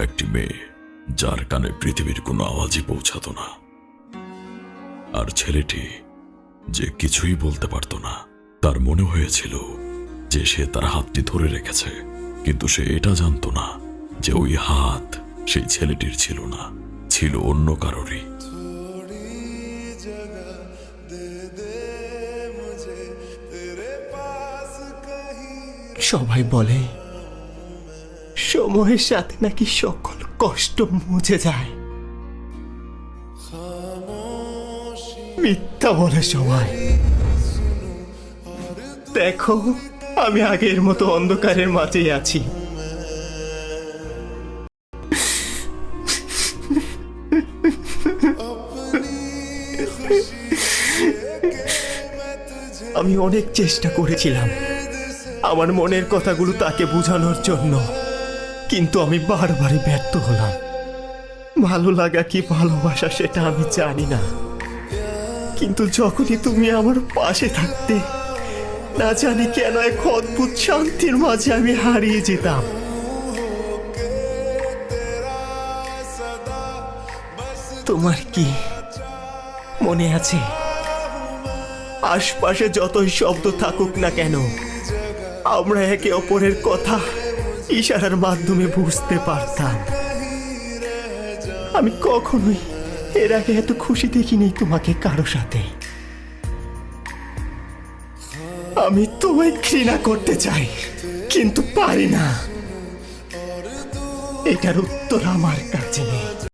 একটি মেয়ে যার কানে পৃথিবীর কোনো আওয়াজই পৌঁছাতো না, আর ছেলেটি যে কিছুই বলতে পারত না। তার মনে হয়েছিল যে সে তার হাতটি ধরে রেখেছে, কিন্তু সে এটা জানতো না যে ওই হাত সেই ছেলেটির ছিল না, ছিল অন্য কারোরই। সবাই বলে সময়ের সাথে নাকি সকল কষ্ট মুছে যায়। মিথ্যা বলে সবাই। দেখো, আমি আগের মতো অন্ধকারের মাঝেই আছি। আমি অনেক চেষ্টা করেছিলাম আমার মনের কথাগুলো তাকে বোঝানোর জন্য, কিন্তু আমি বারবারই ব্যর্থ হলাম। ভালো লাগা কি ভালোবাসা সেটা আমি জানি না, কিন্তু যখনই তুমি আমার পাশে থাকতে, না জানি কেন এক অদ্ভুত শান্তির মাঝে আমি হারিয়ে যেতাম। তোমার কি মনে আছে, আশপাশে যতই শব্দ থাকুক না কেন, আমরা একে অপরের কথা ইশারার মাধ্যমে বুঝতে পারতাম। আমি কখনোই এর আগে এত খুশি দেখিনি তোমাকে কারো সাথে। আমি তোমায় ঘৃণা করতে চাই, কিন্তু পারি না। এটার উত্তর আমার কাছে নেই।